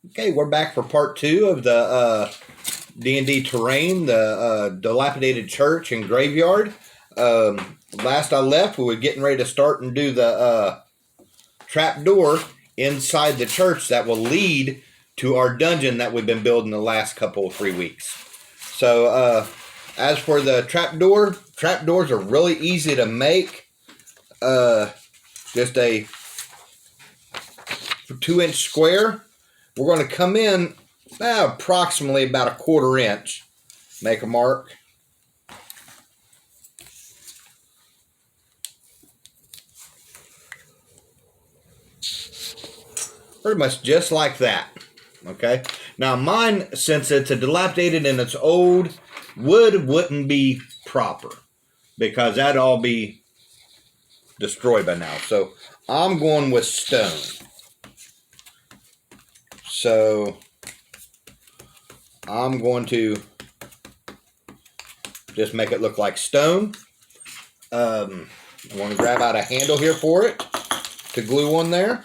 Okay, we're back for part 2 of the D&D terrain, the dilapidated church and graveyard. Last I left, we were getting ready to start and do the trap door inside the church that will lead to our dungeon that we've been building the last couple of 3 weeks. So as for the trapdoors are really easy to make. Just a 2-inch square. We're going to come in approximately about a 1/4 inch. Make a mark. Pretty much just like that. Okay. Now mine, since it's a dilapidated and it's old, wood wouldn't be proper because that'd all be destroyed by now. So I'm going with stone. So I'm going to just make it look like stone. I want to grab out a handle here for it to glue on there,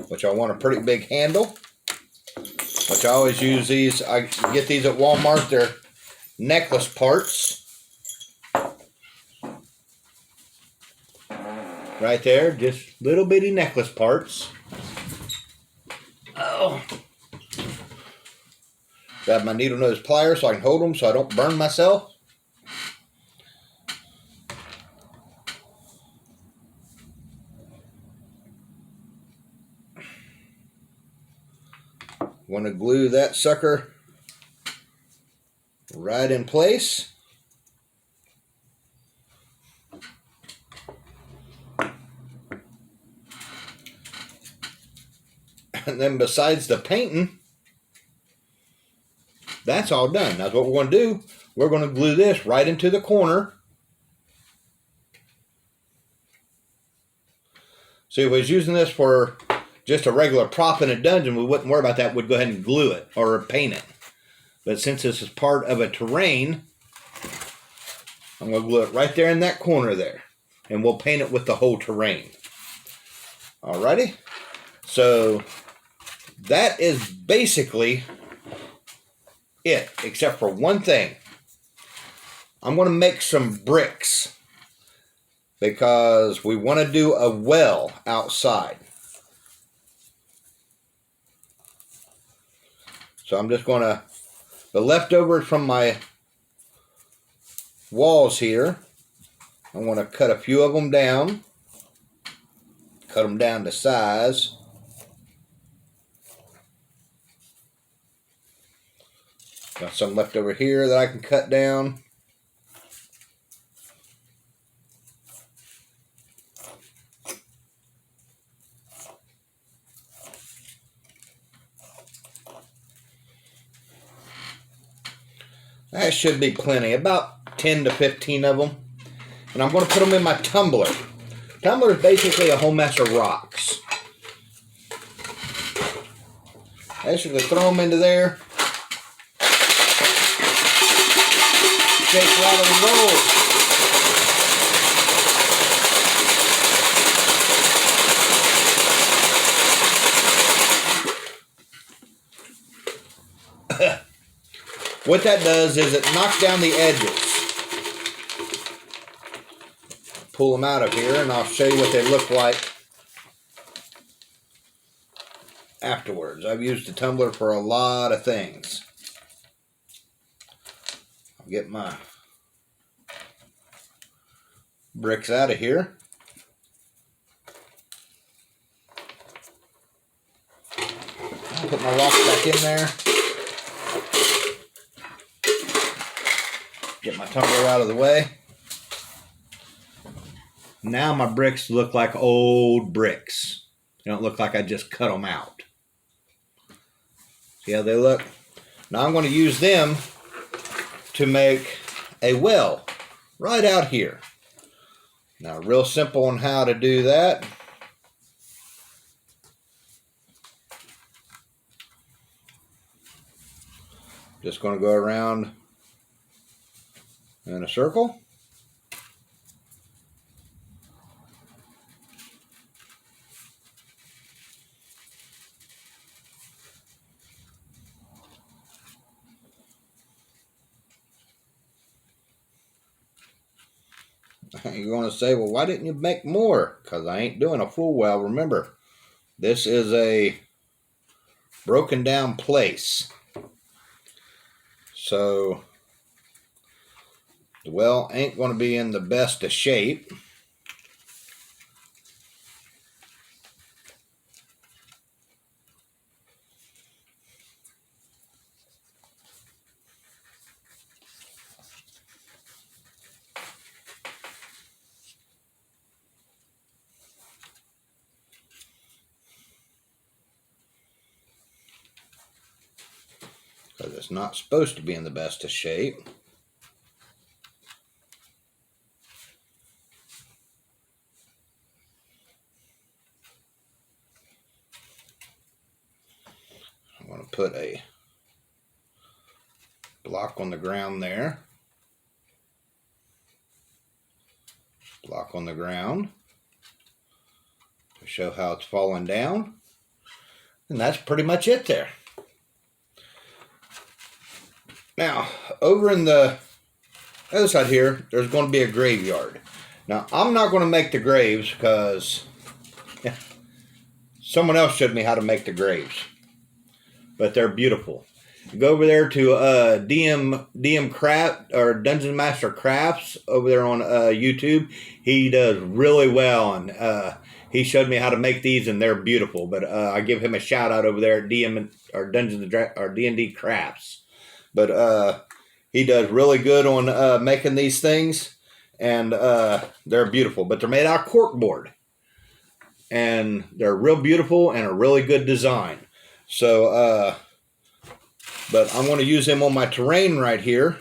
which I want a pretty big handle, which I always use these. I get these at Walmart. They're necklace parts. Right there, just little bitty necklace parts. Oh. Grab my needle nose pliers so I can hold them so I don't burn myself. Want to glue that sucker right in place. And then besides the painting, that's all done. That's what we're going to do. We're going to glue this right into the corner. See, if we was using this for just a regular prop in a dungeon, we wouldn't worry about that. We'd go ahead and glue it or paint it. But since this is part of a terrain, I'm going to glue it right there in that corner there. And we'll paint it with the whole terrain. Alrighty. So that is basically it, except for one thing. I'm going to make some bricks because we want to do a well outside. So I'm just going to, the leftovers from my walls here, I want to cut a few of them down. Cut them down to size. Got some left over here that I can cut down. That should be plenty, about 10 to 15 of them. And I'm going to put them in my tumbler. Tumbler is basically a whole mess of rocks. Basically throw them into there. Shake, rattle, and roll. What that does is it knocks down the edges. Pull them out of here and I'll show you what they look like afterwards. I've used the tumbler for a lot of things. I'll get my bricks out of here. I'll put my rocks back in there. Get my tumbler out of the way. Now my bricks look like old bricks. They don't look like I just cut them out. See how they look? Now I'm going to use them to make a well right out here. Now, real simple on how to do that. Just going to go around in a circle. you're going to say, well, why didn't you make more? Because I ain't doing a full well. Remember, this is a broken down place. So the well ain't going to be in the best of shape. Because it's not supposed to be in the best of shape. I'm going to put a block on the ground there. Block on the ground to show how it's falling down. And that's pretty much it there. Now, over in the other side here, there's going to be a graveyard. Now, I'm not going to make the graves because someone else showed me how to make the graves. But they're beautiful. You go over there to DM Craft or Dungeon Master Crafts over there on YouTube. He does really well, and he showed me how to make these, and they're beautiful. But I give him a shout out over there at DM or Dungeons or D&D Crafts. But he does really good on making these things, and they're beautiful. But they're made out of corkboard, and they're real beautiful and a really good design. So, but I'm going to use them on my terrain right here.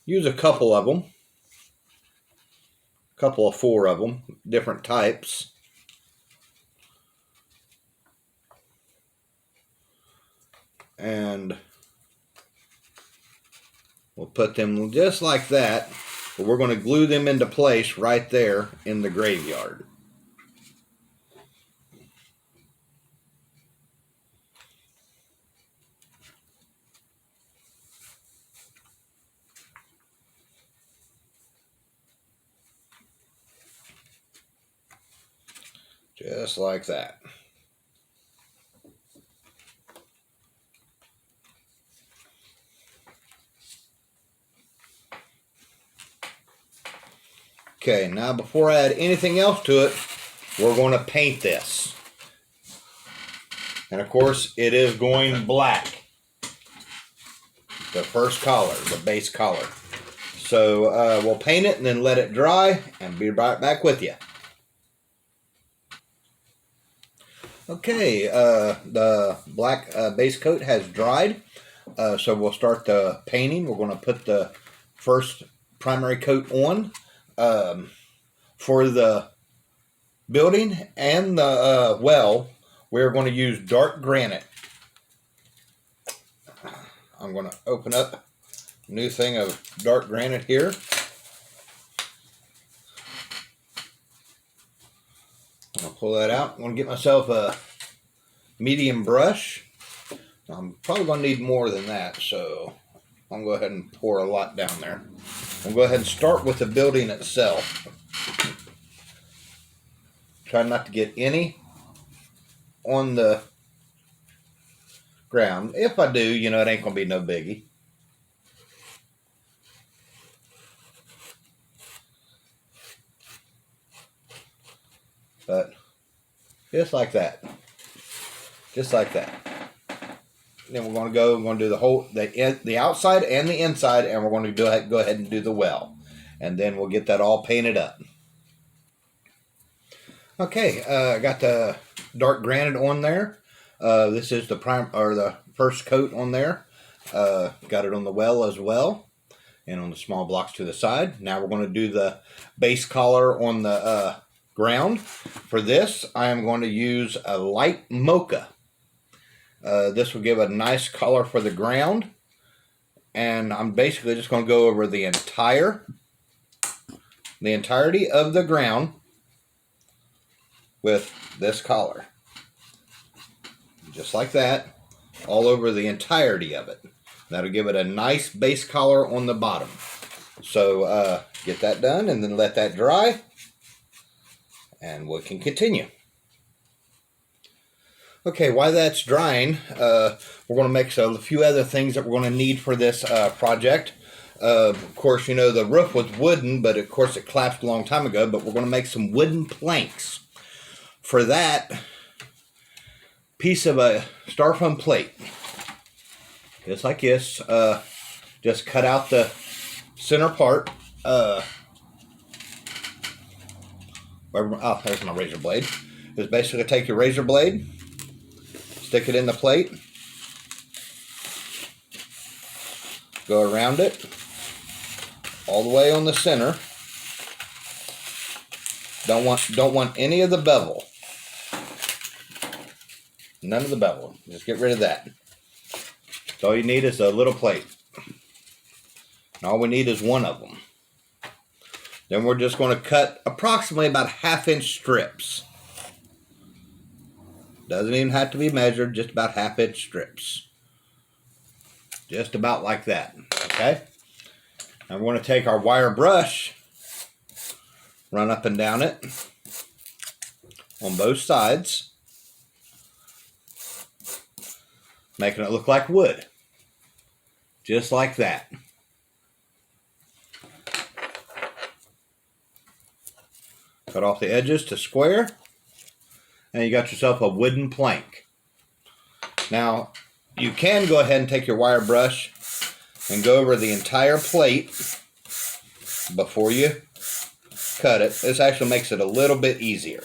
Use a couple of them. A couple of 4 of them, different types. And we'll put them just like that, but we're going to glue them into place right there in the graveyard. Just like that. Okay, now before I add anything else to it, we're going to paint this. And of course, it is going black. The first color, the base color. So we'll paint it and then let it dry and be right back with you. Okay, the black base coat has dried. So we'll start the painting. We're going to put the first primary coat on. For the building and the well, we're going to use dark granite. I'm going to open up a new thing of dark granite here. I'm going to pull that out. I'm going to get myself a medium brush. I'm probably going to need more than that, so I'm going to go ahead and pour a lot down there. I'll go ahead and start with the building itself. Try not to get any on the ground. If I do, you know, it ain't going to be no biggie. But just like that. Just like that. Then we're going to do the whole, the outside and the inside, and we're going to go ahead and do the well. And then we'll get that all painted up. Okay, I got the dark granite on there. This is the first coat on there. Got it on the well as well, and on the small blocks to the side. Now we're going to do the base color on the ground. For this, I am going to use a light mocha. This will give a nice color for the ground, and I'm basically just going to go over the entirety of the ground with this color, just like that, all over the entirety of it. That'll give it a nice base color on the bottom. So get that done and then let that dry, and we can continue. Okay, while that's drying, we're going to make a few other things that we're going to need for this project. Of course, you know, the roof was wooden, but of course it collapsed a long time ago, but we're going to make some wooden planks. For that, piece of a styrofoam plate, just like this, just cut out the center part. Oh, there's my razor blade. Just basically take your razor blade, stick it in the plate, go around it all the way on the center. Don't want any of the bevel. None of the bevel. Just get rid of that. So all you need is a little plate. And all we need is one of them. Then we're just going to cut approximately about 1/2-inch strips. Doesn't even have to be measured, just about 1/2-inch strips. Just about like that, okay? Now we're going to take our wire brush, run up and down it on both sides, making it look like wood. Just like that. Cut off the edges to square, and you got yourself a wooden plank. Now, you can go ahead and take your wire brush and go over the entire plate before you cut it. This actually makes it a little bit easier.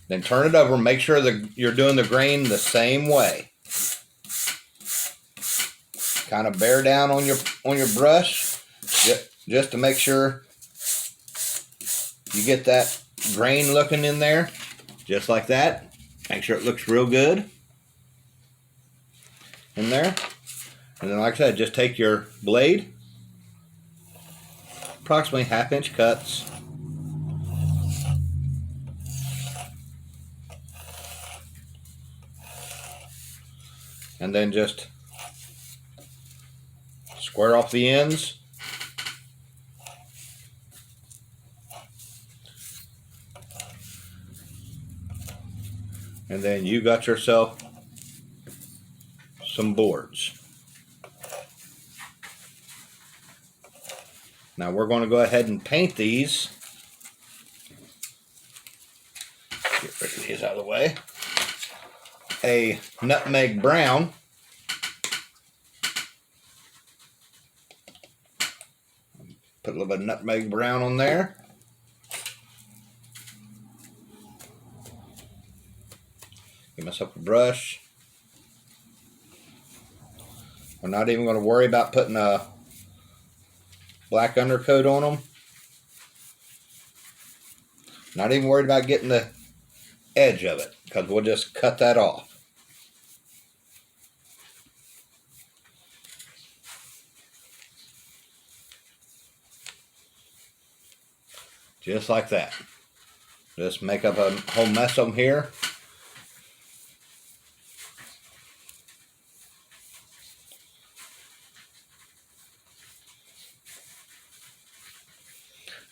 Then turn it over and make sure that you're doing the grain the same way. Kind of bear down on your brush just to make sure you get that grain looking in there, just like that. Make sure it looks real good in there. And then, like I said, just take your blade, approximately 1/2-inch cuts, and then just square off the ends. And then you got yourself some boards. Now we're going to go ahead and paint these. Get rid of these out of the way. A nutmeg brown. Put a little bit of nutmeg brown on there. Get myself a brush. I'm not even going to worry about putting a black undercoat on them. Not even worried about getting the edge of it, because we'll just cut that off. Just like that. Just make up a whole mess of them here.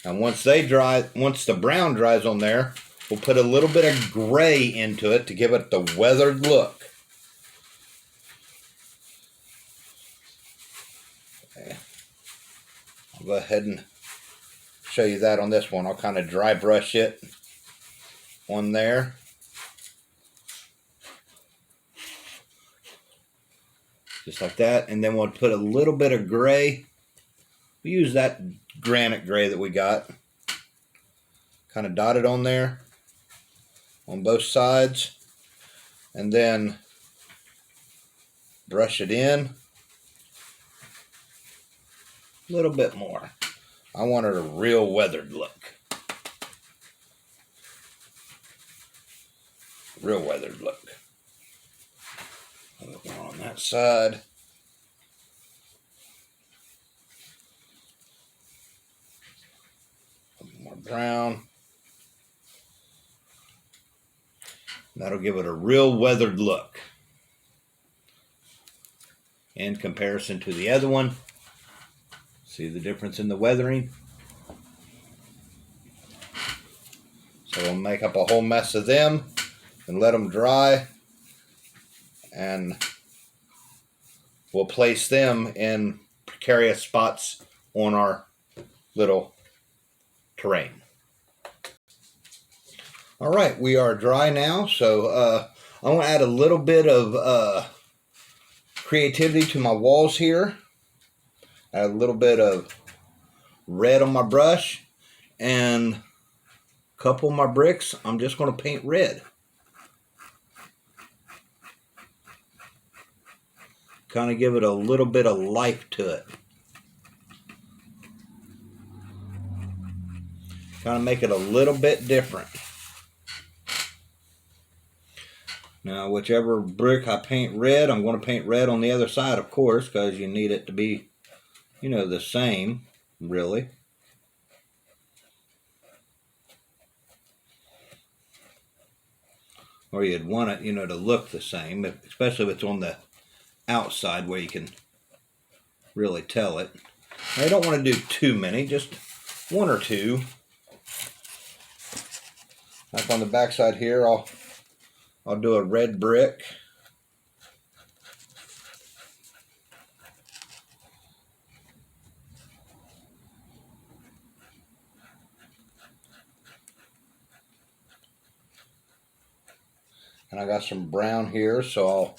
And once they dry, once the brown dries on there, we'll put a little bit of gray into it to give it the weathered look. Okay. I'll go ahead and show you that on this one. I'll kind of dry brush it on there. Just like that. And then we'll put a little bit of gray. We use that granite gray that we got. Kind of dot it on there on both sides. And then brush it in a little bit more. I wanted a real weathered look. Real weathered look. On that side. More brown. That'll give it a real weathered look in comparison to the other one. See the difference in the weathering? So we'll make up a whole mess of them and let them dry, and we'll place them in precarious spots on our little terrain. All right, we are dry now, so I want to add a little bit of creativity to my walls here. Add a little bit of red on my brush, and a couple of my bricks I'm just going to paint red. Kind of give it a little bit of life to it. Kind of make it a little bit different. Now, whichever brick I paint red, I'm going to paint red on the other side, of course, because you need it to be, you know, the same, really. Or you'd want it, you know, to look the same, especially if it's on the outside where you can really tell it. Now, I don't want to do too many, just one or two. Like on the back side here, I'll do a red brick. And I got some brown here, so I'll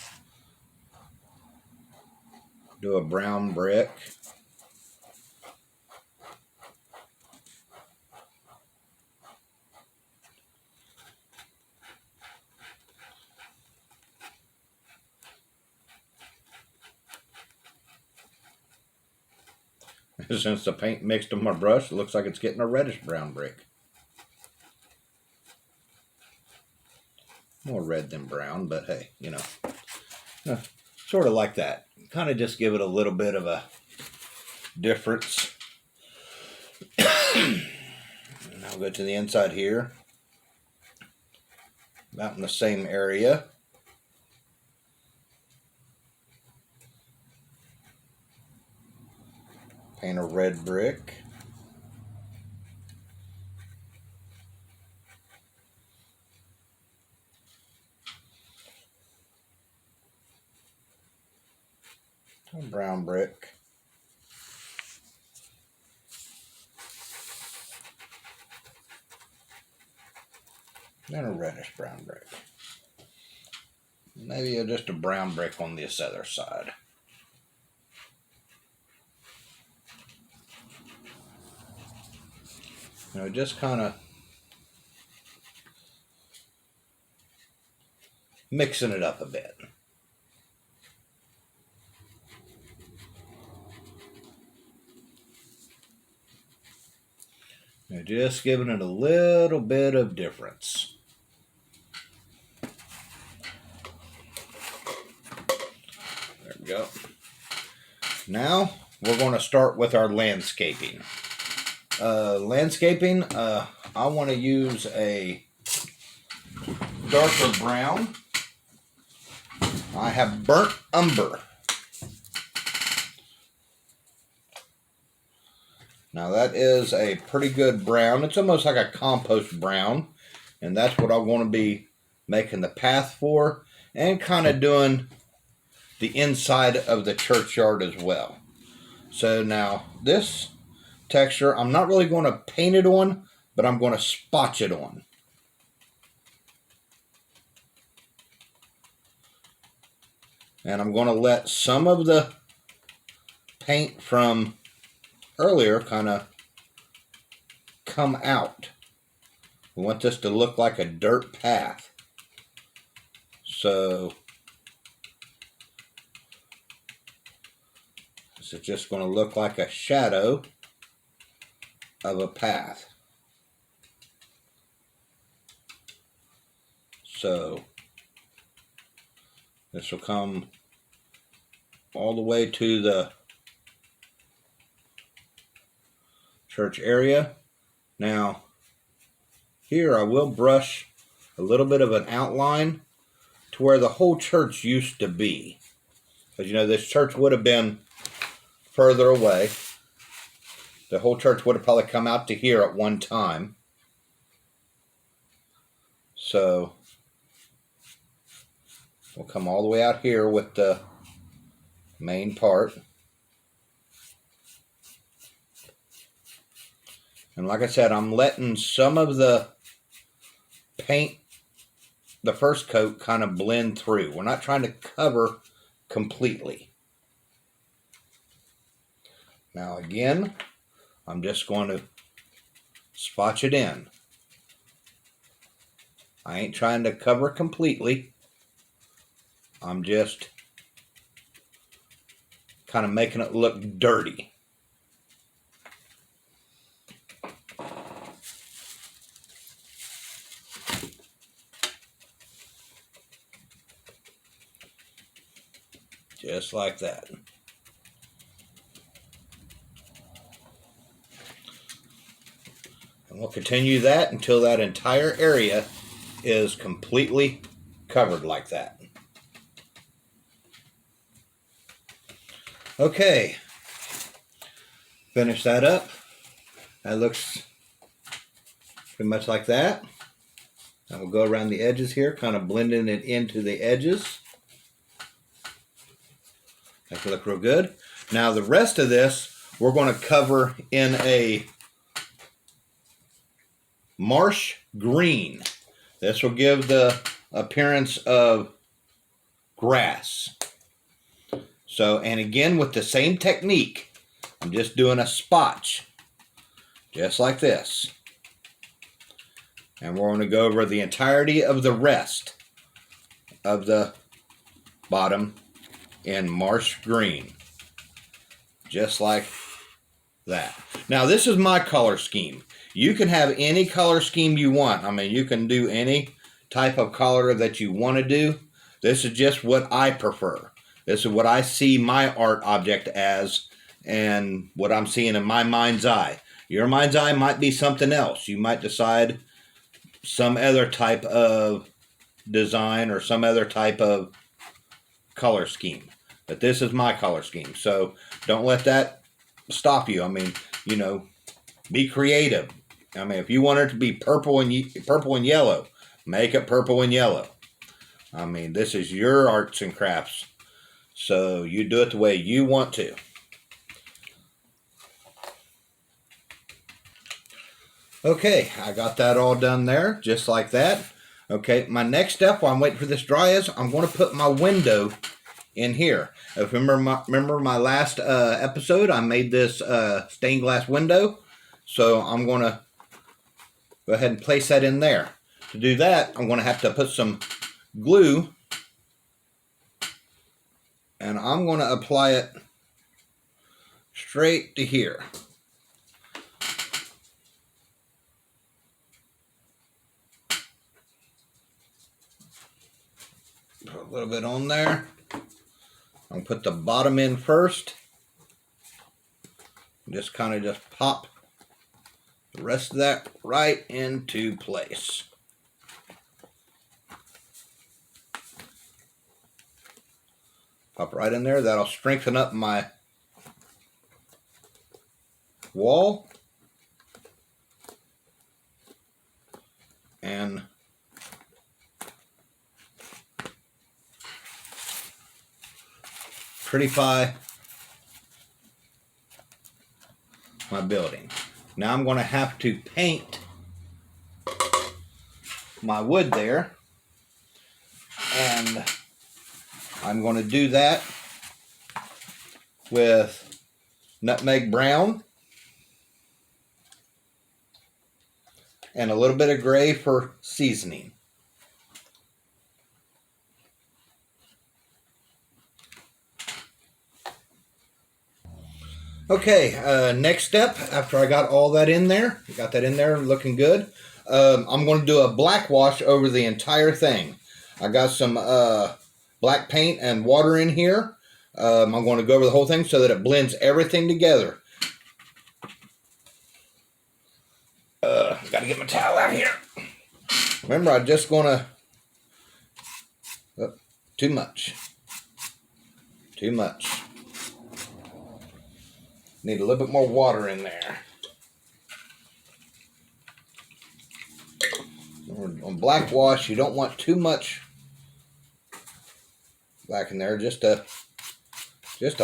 do a brown brick. Since the paint mixed on my brush, it looks like it's getting a reddish brown brick. More red than brown, but hey, you know, sort of like that. Kind of just give it a little bit of a difference. And I'll go to the inside here, about in the same area. Paint a red brick. A brown brick. And a reddish brown brick. Maybe just a brown brick on this other side. You know, just kind of mixing it up a bit. Now just giving it a little bit of difference. There we go. Now we're going to start with our landscaping. I want to use a darker brown. I have burnt umber. Now that is a pretty good brown. It's almost like a compost brown, and that's what I want to be making the path for, and kind of doing the inside of the churchyard as well. So now this texture, I'm not really going to paint it on, but I'm going to spotch it on. And I'm going to let some of the paint from earlier kind of come out. We want this to look like a dirt path. So this is just going to look like a shadow of a path. So this will come all the way to the church area. Now here I will brush a little bit of an outline to where the whole church used to be, because you know this church would have been further away. The whole church would have probably come out to here at one time. So we'll come all the way out here with the main part. And like I said, I'm letting some of the paint, the first coat, kind of blend through. We're not trying to cover completely. Now again, I'm just going to spotch it in. I ain't trying to cover completely. I'm just kind of making it look dirty. Just like that. And we'll continue that until that entire area is completely covered like that. Okay, finish that up. That looks pretty much like that. I will go around the edges here, kind of blending it into the edges. Make it look real good. Now the rest of this we're going to cover in a marsh green. This will give the appearance of grass. So, and again with the same technique, I'm just doing a spotch, just like this. And we're going to go over the entirety of the rest of the bottom in marsh green, just like that. Now this is my color scheme. You can have any color scheme you want. I mean, you can do any type of color that you want to do. This is just what I prefer. This is what I see my art object as and what I'm seeing in my mind's eye. Your mind's eye might be something else. You might decide some other type of design or some other type of color scheme. But this is my color scheme. So don't let that stop you. I mean, you know, be creative. I mean, if you want it to be purple and yellow, make it purple and yellow. I mean, this is your arts and crafts. So you do it the way you want to. Okay, I got that all done there, just like that. Okay, my next step while I'm waiting for this to dry is I'm going to put my window in here. If you remember my last episode, I made this stained glass window. So I'm going to go ahead and place that in there. To do that, I'm going to have to put some glue. And I'm going to apply it straight to here. Put a little bit on there. I'm going to put the bottom in first. Just kind of just pop the rest of that right into place. Pop right in there. That'll strengthen up my wall. And prettify my building. Now I'm going to have to paint my wood there, and I'm going to do that with nutmeg brown and a little bit of gray for seasoning. Okay, next step, after I got all that in there, got that in there looking good, I'm going to do a black wash over the entire thing. I got some black paint and water in here. I'm going to go over the whole thing so that it blends everything together. Got to get my towel out here. Remember, I'm just going to... Oh, too much. Too much. Need a little bit more water in there. On black wash, you don't want too much black in there. Just a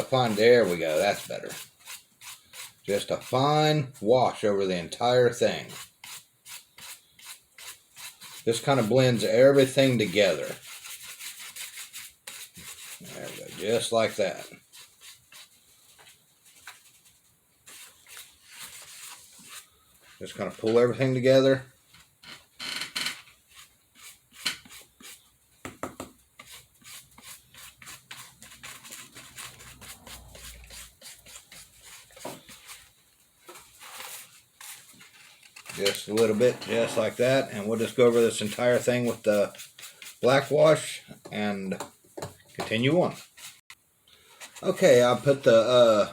fine, there we go, that's better. Just a fine wash over the entire thing. This kind of blends everything together. There we go, just like that. Just kind of pull everything together. Just a little bit, just like that. And we'll just go over this entire thing with the black wash and continue on. Okay, I put the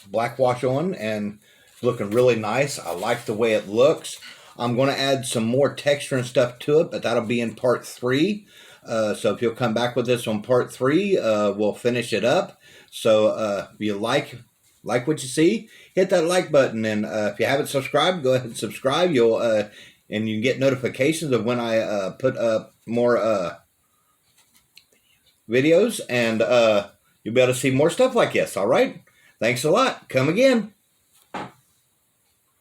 black wash on and it's looking really nice. I like the way it looks. I'm going to add some more texture and stuff to it, but that'll be in part 3. So if you'll come back with this on part 3, we'll finish it up. So if you like what you see, hit that like button, and if you haven't subscribed, go ahead and subscribe. You'll and you can get notifications of when I put up more videos, and you'll be able to see more stuff like this. All right, thanks a lot. Come again.